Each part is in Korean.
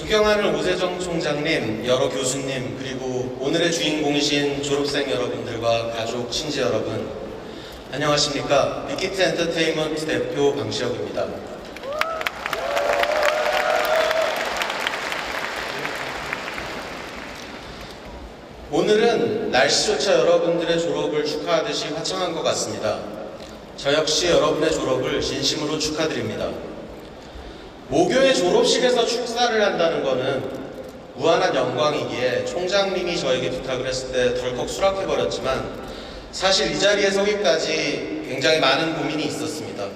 존경하는 오세정 총장님, 여러 교수님, 그리고 오늘의 주인공이신 졸업생 여러분들과 가족, 친지 여러분, 안녕하십니까. 빅히트 엔터테인먼트 대표 방시혁입니다. 오늘은 날씨조차 여러분들의 졸업을 축하하듯이 화창한 것 같습니다. 저 역시 여러분의 졸업을 진심으로 축하드립니다. 모교의 졸업식에서 축사를 한다는 것은 무한한 영광이기에 총장님이 저에게 부탁을 했을 때 덜컥 수락해버렸지만 사실 이 자리에 서기까지 굉장히 많은 고민이 있었습니다.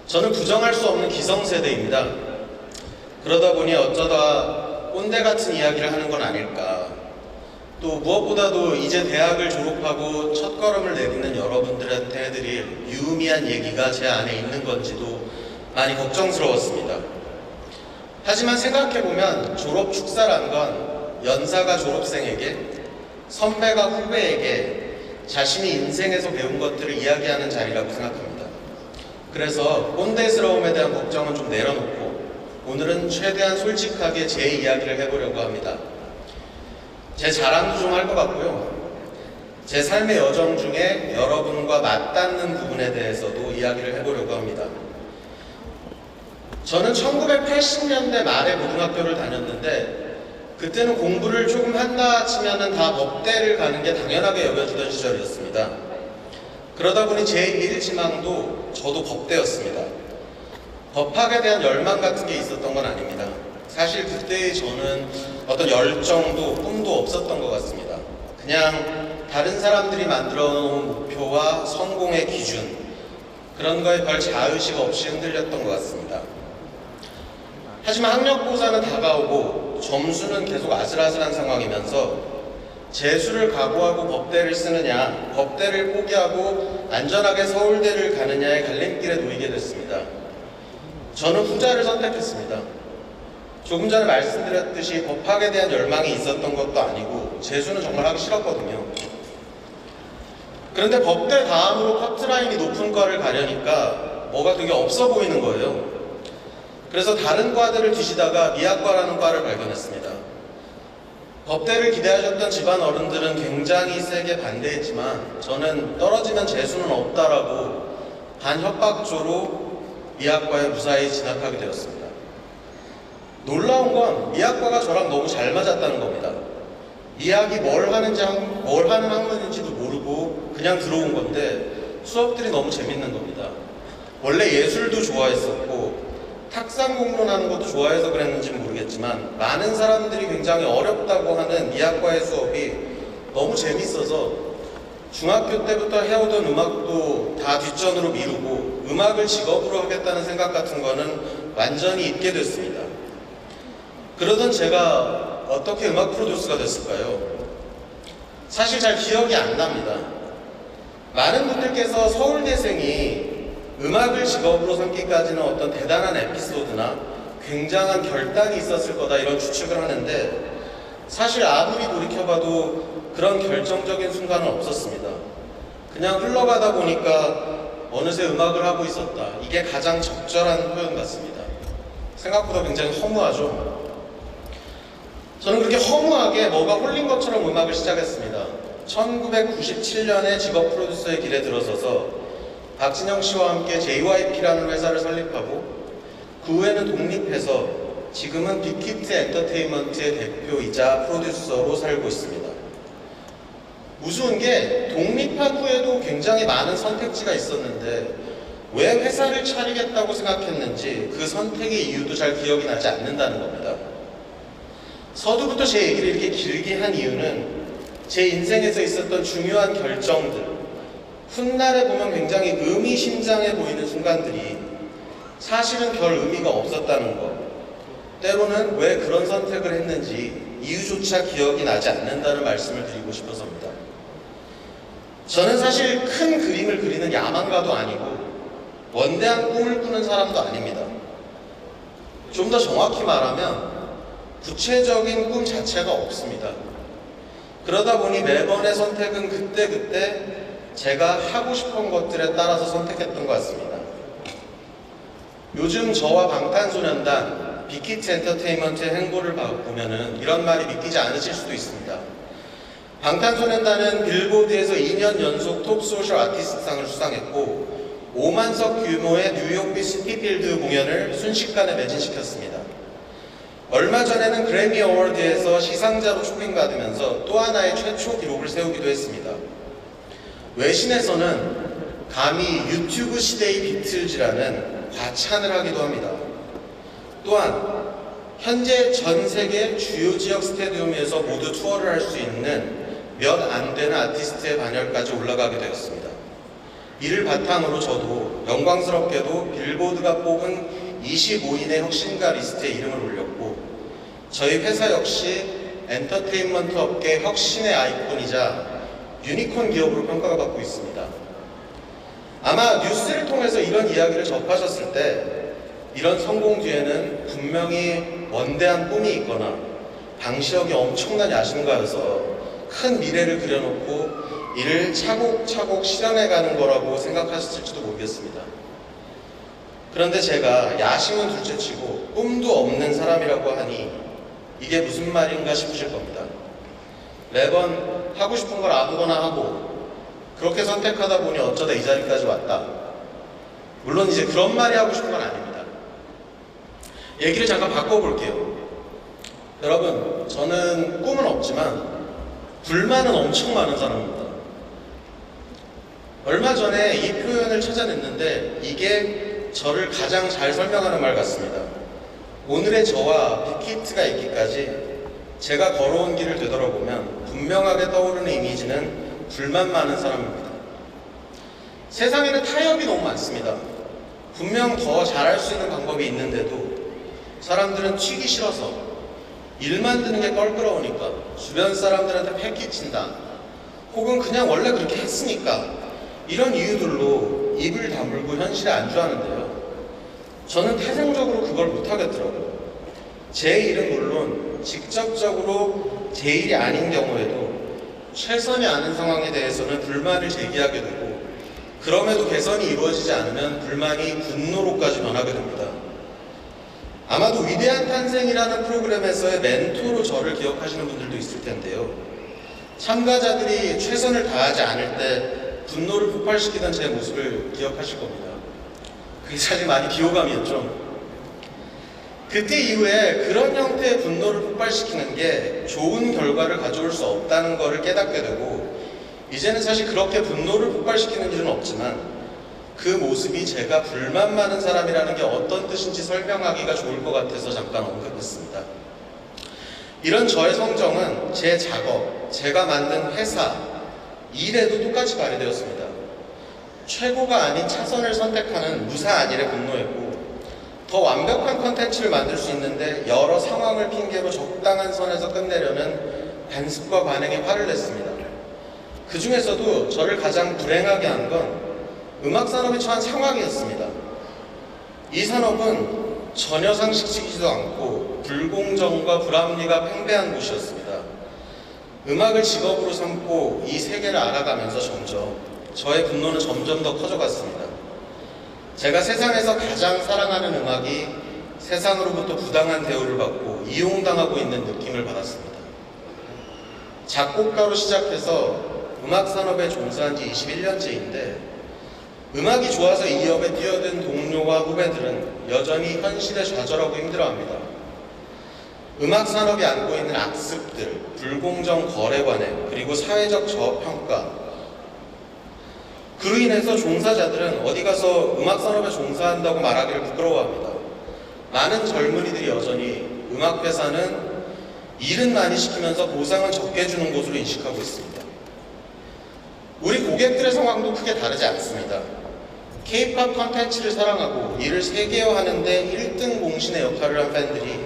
저는 부정할 수 없는 기성세대입니다. 그러다 보니 어쩌다 꼰대 같은 이야기를 하는 건 아닐까. 또 무엇보다도 이제 대학을 졸업하고 첫걸음을 내딛는 여러분들한테 해드릴 유의미한 얘기가 제 안에 있는 건지도 많이 걱정스러웠습니다. 하지만 생각해보면 졸업 축사란 건 연사가 졸업생에게, 선배가 후배에게 자신이 인생에서 배운 것들을 이야기하는 자리라고 생각합니다. 그래서 꼰대스러움에 대한 걱정은 좀 내려놓고 오늘은 최대한 솔직하게 제 이야기를 해보려고 합니다. 제 자랑도 좀 할 것 같고요. 제 삶의 여정 중에 여러분과 맞닿는 부분에 대해서도 이야기를 해보려고 합니다. 저는 1980년대 말에 고등학교를 다녔는데 그때는 공부를 조금 한다 치면은 다 법대를 가는 게 당연하게 여겨지던 시절이었습니다. 그러다 보니 제 1지망도 저도 법대였습니다. 법학에 대한 열망 같은 게 있었던 건 아닙니다. 사실 그때의 저는 어떤 열정도 꿈도 없었던 것 같습니다. 그냥 다른 사람들이 만들어 놓은 목표와 성공의 기준, 그런 거에 별 자의식 없이 흔들렸던 것 같습니다. 하지만 학력고사는 다가오고 점수는 계속 아슬아슬한 상황이면서 재수를 각오하고 법대를 쓰느냐, 법대를 포기하고 안전하게 서울대를 가느냐의 갈림길에 놓이게 됐습니다. 저는 후자를 선택했습니다. 조금 전에 말씀드렸듯이 법학에 대한 열망이 있었던 것도 아니고 재수는 정말 하기 싫었거든요. 그런데 법대 다음으로 커트라인이 높은 과를 가려니까 뭐가 되게 없어 보이는 거예요. 그래서 다른 과들을 뒤지다가 미학과라는 과를 발견했습니다. 법대를 기대하셨던 집안 어른들은 굉장히 세게 반대했지만 저는 떨어지면 재수는 없다라고 반협박조로 미학과에 무사히 진학하게 되었습니다. 놀라운 건 미학과가 저랑 너무 잘 맞았다는 겁니다. 미학이 뭘 하는 학문인지도 모르고 그냥 들어온 건데 수업들이 너무 재밌는 겁니다. 원래 예술도 좋아했었고 탁상 공론하는 것도 좋아해서 그랬는지는 모르겠지만 많은 사람들이 굉장히 어렵다고 하는 미학과의 수업이 너무 재밌어서 중학교 때부터 해오던 음악도 다 뒷전으로 미루고 음악을 직업으로 하겠다는 생각 같은 거는 완전히 잊게 됐습니다. 그러던 제가 어떻게 음악 프로듀스가 됐을까요? 사실 잘 기억이 안 납니다. 많은 분들께서 서울대생이 음악을 직업으로 삼기까지는 어떤 대단한 에피소드나 굉장한 결단이 있었을 거다 이런 추측을 하는데 사실 아무리 돌이켜봐도 그런 결정적인 순간은 없었습니다. 그냥 흘러가다 보니까 어느새 음악을 하고 있었다. 이게 가장 적절한 표현 같습니다. 생각보다 굉장히 허무하죠? 저는 그렇게 허무하게 뭐가 홀린 것처럼 음악을 시작했습니다. 1997년에 직업 프로듀서의 길에 들어서서 박진영 씨와 함께 JYP라는 회사를 설립하고 그 후에는 독립해서 지금은 빅히트 엔터테인먼트의 대표이자 프로듀서로 살고 있습니다. 우스운 게 독립한 후에도 굉장히 많은 선택지가 있었는데 왜 회사를 차리겠다고 생각했는지 그 선택의 이유도 잘 기억이 나지 않는다는 겁니다. 서두부터 제 얘기를 이렇게 길게 한 이유는 제 인생에서 있었던 중요한 결정들, 훗날에 보면 굉장히 의미심장해 보이는 순간들이 사실은 별 의미가 없었다는 것, 때로는 왜 그런 선택을 했는지 이유조차 기억이 나지 않는다는 말씀을 드리고 싶어서입니다. 저는 사실 큰 그림을 그리는 야망가도 아니고 원대한 꿈을 꾸는 사람도 아닙니다. 좀 더 정확히 말하면 구체적인 꿈 자체가 없습니다. 그러다 보니 매번의 선택은 그때그때 제가 하고 싶은 것들에 따라서 선택했던 것 같습니다. 요즘 저와 방탄소년단, 빅히트 엔터테인먼트의 행보를 보면은 이런 말이 믿기지 않으실 수도 있습니다. 방탄소년단은 빌보드에서 2년 연속 톱 소셜 아티스트상을 수상했고 5만석 규모의 뉴욕 시티필드 공연을 순식간에 매진시켰습니다. 얼마 전에는 그래미 어워드에서 시상자로 초빙받으면서 또 하나의 최초 기록을 세우기도 했습니다. 외신에서는 감히 유튜브 시대의 비틀즈라는 과찬을 하기도 합니다. 또한 현재 전 세계 주요 지역 스타디움에서 모두 투어를 할 수 있는 몇 안 되는 아티스트의 반열까지 올라가게 되었습니다. 이를 바탕으로 저도 영광스럽게도 빌보드가 뽑은 25인의 혁신가 리스트에 이름을 올렸고 저희 회사 역시 엔터테인먼트 업계 혁신의 아이콘이자 유니콘 기업으로 평가가 받고 있습니다. 아마 뉴스를 통해서 이런 이야기를 접하셨을 때 이런 성공 뒤에는 분명히 원대한 꿈이 있거나 방시혁이 엄청난 야심가여서 큰 미래를 그려놓고 이를 차곡차곡 실현해가는 거라고 생각하셨을지도 모르겠습니다. 그런데 제가 야심은 둘째치고 꿈도 없는 사람이라고 하니 이게 무슨 말인가 싶으실 겁니다. 매번 하고 싶은 걸 아무거나 하고 그렇게 선택하다 보니 어쩌다 이 자리까지 왔다. 물론 이제 그런 말이 하고 싶은 건 아닙니다. 얘기를 잠깐 바꿔볼게요. 여러분, 저는 꿈은 없지만 불만은 엄청 많은 사람입니다. 얼마 전에 이 표현을 찾아냈는데 이게 저를 가장 잘 설명하는 말 같습니다. 오늘의 저와 빅히트가 있기까지 제가 걸어온 길을 되돌아보면 분명하게 떠오르는 이미지는 불만 많은 사람입니다. 세상에는 타협이 너무 많습니다. 분명 더 잘할 수 있는 방법이 있는데도 사람들은 튀기 싫어서 일 만드는 게 껄끄러우니까 주변 사람들한테 패기친다 혹은 그냥 원래 그렇게 했으니까 이런 이유들로 입을 다물고 현실에 안주하는데요. 저는 태생적으로 그걸 못하겠더라고요. 제 일은 물론 직접적으로 제 일이 아닌 경우에도 최선이 아닌 상황에 대해서는 불만을 제기하게 되고 그럼에도 개선이 이루어지지 않으면 불만이 분노로까지 변하게 됩니다. 아마도 위대한 탄생이라는 프로그램에서의 멘토로 저를 기억하시는 분들도 있을 텐데요. 참가자들이 최선을 다하지 않을 때 분노를 폭발시키던 제 모습을 기억하실 겁니다. 그게 사실 많이 비호감이었죠. 그때 이후에 그런 형태의 분노를 폭발시키는 게 좋은 결과를 가져올 수 없다는 것을 깨닫게 되고 이제는 사실 그렇게 분노를 폭발시키는 일은 없지만 그 모습이 제가 불만 많은 사람이라는 게 어떤 뜻인지 설명하기가 좋을 것 같아서 잠깐 언급했습니다. 이런 저의 성정은 제 작업, 제가 만든 회사, 일에도 똑같이 발휘되었습니다. 최고가 아닌 차선을 선택하는 무사한 일에 분노했고 더 완벽한 컨텐츠를 만들 수 있는데 여러 상황을 핑계로 적당한 선에서 끝내려는 관습과 관행에 화를 냈습니다. 그 중에서도 저를 가장 불행하게 한 건 음악산업에 처한 상황이었습니다. 이 산업은 전혀 상식적이지도 않고 불공정과 불합리가 팽배한 곳이었습니다. 음악을 직업으로 삼고 이 세계를 알아가면서 저의 분노는 점점 더 커져갔습니다. 제가 세상에서 가장 사랑하는 음악이 세상으로부터 부당한 대우를 받고 이용당하고 있는 느낌을 받았습니다. 작곡가로 시작해서 음악산업에 종사한 지 21년째인데 음악이 좋아서 이 업에 뛰어든 동료와 후배들은 여전히 현실에 좌절하고 힘들어합니다. 음악산업이 안고 있는 악습들, 불공정 거래 관행, 그리고 사회적 저평가 그로 인해서 종사자들은 어디 가서 음악산업에 종사한다고 말하기를 부끄러워합니다. 많은 젊은이들이 여전히 음악회사는 일은 많이 시키면서 보상은 적게 주는 곳으로 인식하고 있습니다. 우리 고객들의 상황도 크게 다르지 않습니다. K-POP 컨텐츠를 사랑하고 이를 세계화하는 데 1등 공신의 역할을 한 팬들이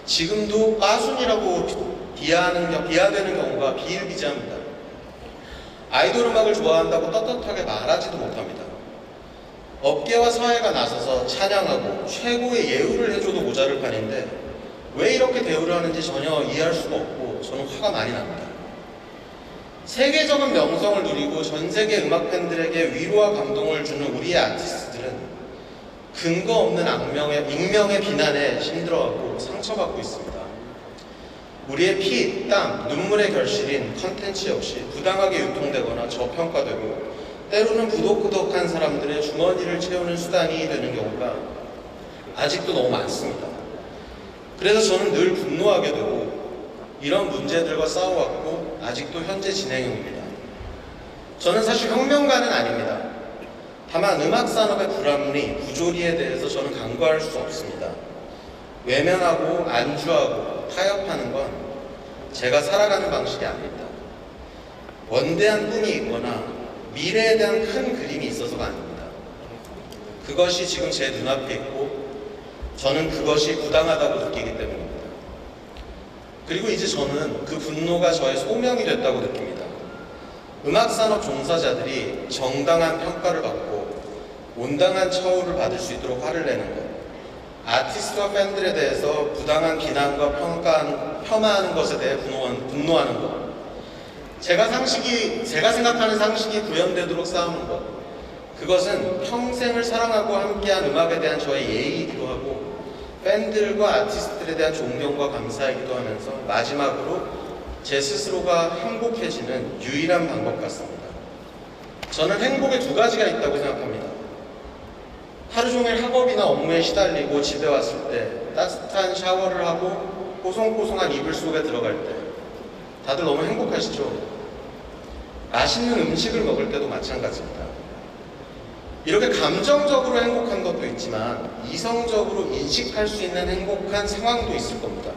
지금도 빠순이라고 비하되는 경우가 비일비재합니다. 아이돌 음악을 좋아한다고 떳떳하게 말하지도 못합니다. 업계와 사회가 나서서 찬양하고 최고의 예우를 해줘도 모자를 판인데 왜 이렇게 대우를 하는지 전혀 이해할 수가 없고 저는 화가 많이 납니다. 세계적인 명성을 누리고 전 세계 음악 팬들에게 위로와 감동을 주는 우리의 아티스트들은 근거 없는 익명의 비난에 힘들어하고 상처받고 있습니다. 우리의 피, 땀, 눈물의 결실인 컨텐츠 역시 부당하게 유통되거나 저평가되고 때로는 부도덕한 사람들의 주머니를 채우는 수단이 되는 경우가 아직도 너무 많습니다. 그래서 저는 늘 분노하게 되고 이런 문제들과 싸워왔고 아직도 현재 진행형입니다. 저는 사실 혁명가는 아닙니다. 다만 음악산업의 불합리, 부조리에 대해서 저는 간과할 수 없습니다. 외면하고 안주하고 타협하는 건 제가 살아가는 방식이 아닙니다. 원대한 꿈이 있거나 미래에 대한 큰 그림이 있어서가 아닙니다. 그것이 지금 제 눈앞에 있고 저는 그것이 부당하다고 느끼기 때문입니다. 그리고 이제 저는 그 분노가 저의 소명이 됐다고 느낍니다. 음악산업 종사자들이 정당한 평가를 받고 온당한 처우를 받을 수 있도록 화를 내는 것, 아티스트와 팬들에 대해서 부당한 비난과 폄하하는 것에 대해 분노하는 것, 제가 생각하는 상식이 구현되도록 싸우는 것, 그것은 평생을 사랑하고 함께한 음악에 대한 저의 예의이기도 하고 팬들과 아티스트들에 대한 존경과 감사이기도 하면서 마지막으로 제 스스로가 행복해지는 유일한 방법 같습니다. 저는 행복에 두 가지가 있다고 생각합니다. 하루 종일 학업이나 업무에 시달리고 집에 왔을 때 따뜻한 샤워를 하고 뽀송뽀송한 이불 속에 들어갈 때 다들 너무 행복하시죠? 맛있는 음식을 먹을 때도 마찬가지입니다. 이렇게 감정적으로 행복한 것도 있지만 이성적으로 인식할 수 있는 행복한 상황도 있을 겁니다.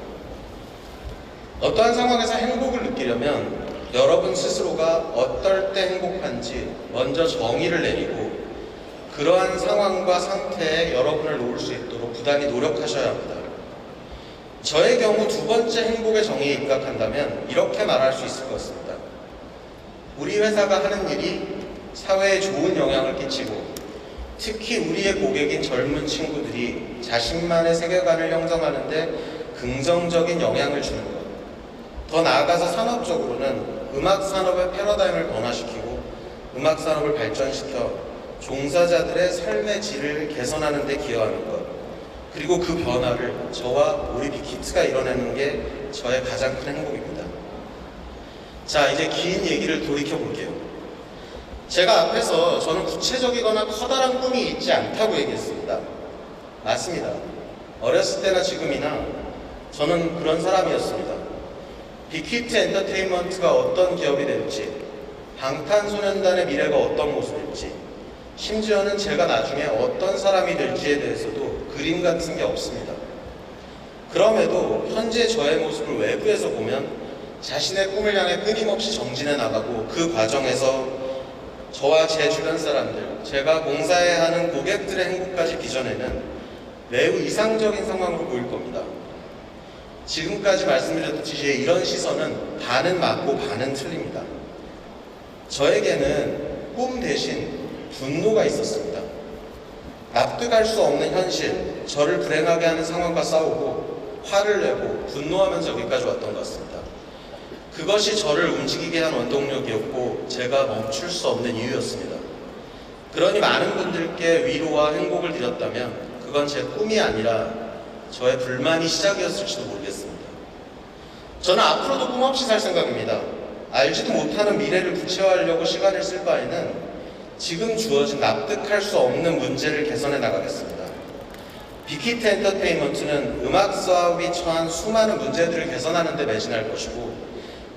어떠한 상황에서 행복을 느끼려면 여러분 스스로가 어떨 때 행복한지 먼저 정의를 내리고 그러한 상황과 상태에 여러분을 놓을 수 있도록 부단히 노력하셔야 합니다. 저의 경우 두 번째 행복의 정의에 입각한다면 이렇게 말할 수 있을 것 같습니다. 우리 회사가 하는 일이 사회에 좋은 영향을 끼치고 특히 우리의 고객인 젊은 친구들이 자신만의 세계관을 형성하는 데 긍정적인 영향을 주는 것. 더 나아가서 산업적으로는 음악산업의 패러다임을 변화시키고 음악산업을 발전시켜 종사자들의 삶의 질을 개선하는 데 기여하는 것. 그리고 그 변화를 저와 우리 빅히트가 이뤄내는 게 저의 가장 큰 행복입니다. 자, 이제 긴 얘기를 돌이켜볼게요. 제가 앞에서 저는 구체적이거나 커다란 꿈이 있지 않다고 얘기했습니다. 맞습니다. 어렸을 때나 지금이나 저는 그런 사람이었습니다. 빅히트 엔터테인먼트가 어떤 기업이 될지, 방탄소년단의 미래가 어떤 모습일지, 심지어는 제가 나중에 어떤 사람이 될지에 대해서도 그림 같은 게 없습니다. 그럼에도 현재 저의 모습을 외부에서 보면 자신의 꿈을 향해 끊임없이 정진해 나가고 그 과정에서 저와 제 주변 사람들, 제가 공사해야 하는 고객들의 행복까지 빚어내는 매우 이상적인 상황으로 보일 겁니다. 지금까지 말씀드렸듯이 이런 시선은 반은 맞고 반은 틀립니다. 저에게는 꿈 대신 분노가 있었습니다. 납득할 수 없는 현실, 저를 불행하게 하는 상황과 싸우고 화를 내고 분노하면서 여기까지 왔던 것 같습니다. 그것이 저를 움직이게 한 원동력이었고 제가 멈출 수 없는 이유였습니다. 그러니 많은 분들께 위로와 행복을 드렸다면 그건 제 꿈이 아니라 저의 불만이 시작이었을지도 모르겠습니다. 저는 앞으로도 꿈 없이 살 생각입니다. 알지도 못하는 미래를 구체화하려고 시간을 쓸 바에는 지금 주어진 납득할 수 없는 문제를 개선해 나가겠습니다. 빅히트 엔터테인먼트는 음악 사업이 처한 수많은 문제들을 개선하는 데 매진할 것이고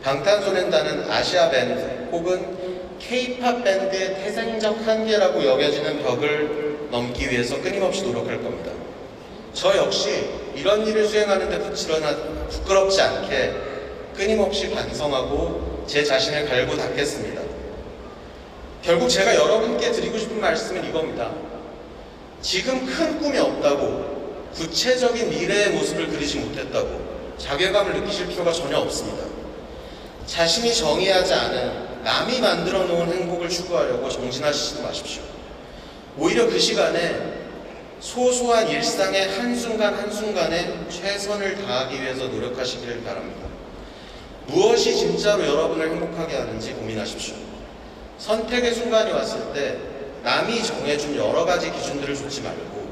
방탄소년단은 아시아 밴드 혹은 K-팝 밴드의 태생적 한계라고 여겨지는 벽을 넘기 위해서 끊임없이 노력할 겁니다. 저 역시 이런 일을 수행하는 데 부끄럽지 않게 끊임없이 반성하고 제 자신을 갈고 닦겠습니다. 결국 제가 여러분께 드리고 싶은 말씀은 이겁니다. 지금 큰 꿈이 없다고, 구체적인 미래의 모습을 그리지 못했다고 자괴감을 느끼실 필요가 전혀 없습니다. 자신이 정의하지 않은 남이 만들어 놓은 행복을 추구하려고 정진하시지 마십시오. 오히려 그 시간에 소소한 일상의 한순간 한순간에 최선을 다하기 위해서 노력하시기를 바랍니다. 무엇이 진짜로 여러분을 행복하게 하는지 고민하십시오. 선택의 순간이 왔을 때 남이 정해준 여러 가지 기준들을 좇지 말고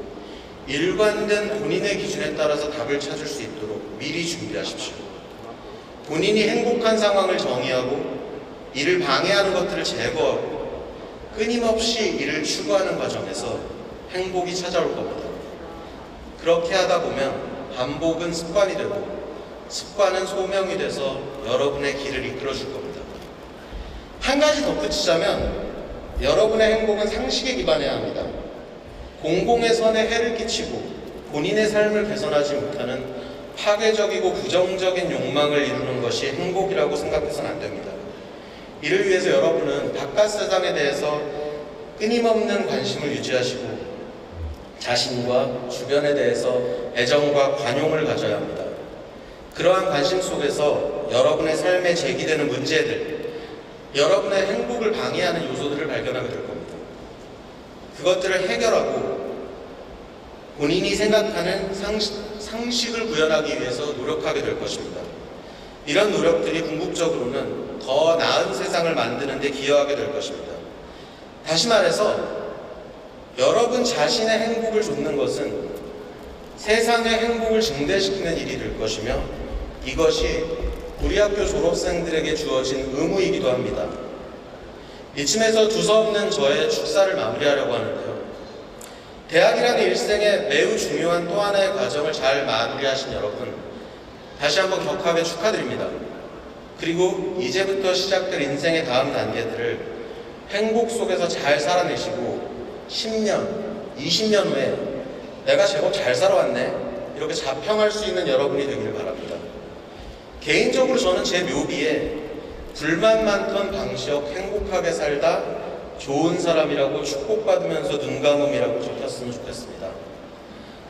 일관된 본인의 기준에 따라서 답을 찾을 수 있도록 미리 준비하십시오. 본인이 행복한 상황을 정의하고 이를 방해하는 것들을 제거하고 끊임없이 이를 추구하는 과정에서 행복이 찾아올 겁니다. 그렇게 하다 보면 반복은 습관이 되고 습관은 소명이 돼서 여러분의 길을 이끌어 줄 겁니다. 한 가지 덧붙이자면 여러분의 행복은 상식에 기반해야 합니다. 공공의 선에 해를 끼치고 본인의 삶을 개선하지 못하는 파괴적이고 부정적인 욕망을 이루는 것이 행복이라고 생각해서는 안 됩니다. 이를 위해서 여러분은 바깥 세상에 대해서 끊임없는 관심을 유지하시고 자신과 주변에 대해서 애정과 관용을 가져야 합니다. 그러한 관심 속에서 여러분의 삶에 제기되는 문제들, 여러분의 행복을 방해하는 요소들을 발견하게 될 겁니다. 그것들을 해결하고 본인이 생각하는 상식을 구현하기 위해서 노력하게 될 것입니다. 이런 노력들이 궁극적으로는 더 나은 세상을 만드는 데 기여하게 될 것입니다. 다시 말해서 여러분 자신의 행복을 좇는 것은 세상의 행복을 증대시키는 일이 될 것이며 이것이 우리 학교 졸업생들에게 주어진 의무이기도 합니다. 이쯤에서 두서없는 저의 축사를 마무리하려고 하는데요. 대학이라는 일생에 매우 중요한 또 하나의 과정을 잘 마무리하신 여러분, 다시 한번 격하게 축하드립니다. 그리고 이제부터 시작될 인생의 다음 단계들을 행복 속에서 잘 살아내시고 10년, 20년 후에 내가 제법 잘 살아왔네 이렇게 자평할 수 있는 여러분이 되기를 바랍니다. 개인적으로 저는 제 묘비에 불만 많던 방시혁 행복하게 살다 좋은 사람이라고 축복받으면서 눈 감음이라고 적혔으면 좋겠습니다.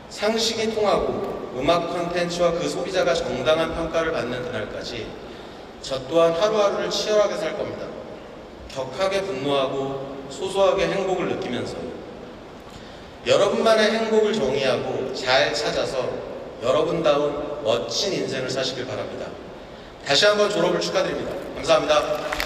상식이 통하고 음악 콘텐츠와 그 소비자가 정당한 평가를 받는 그날까지 저 또한 하루하루를 치열하게 살 겁니다. 격하게 분노하고 소소하게 행복을 느끼면서 여러분만의 행복을 정의하고 잘 찾아서 여러분다운 멋진 인생을 사시길 바랍니다. 다시 한번 졸업을 축하드립니다. 감사합니다.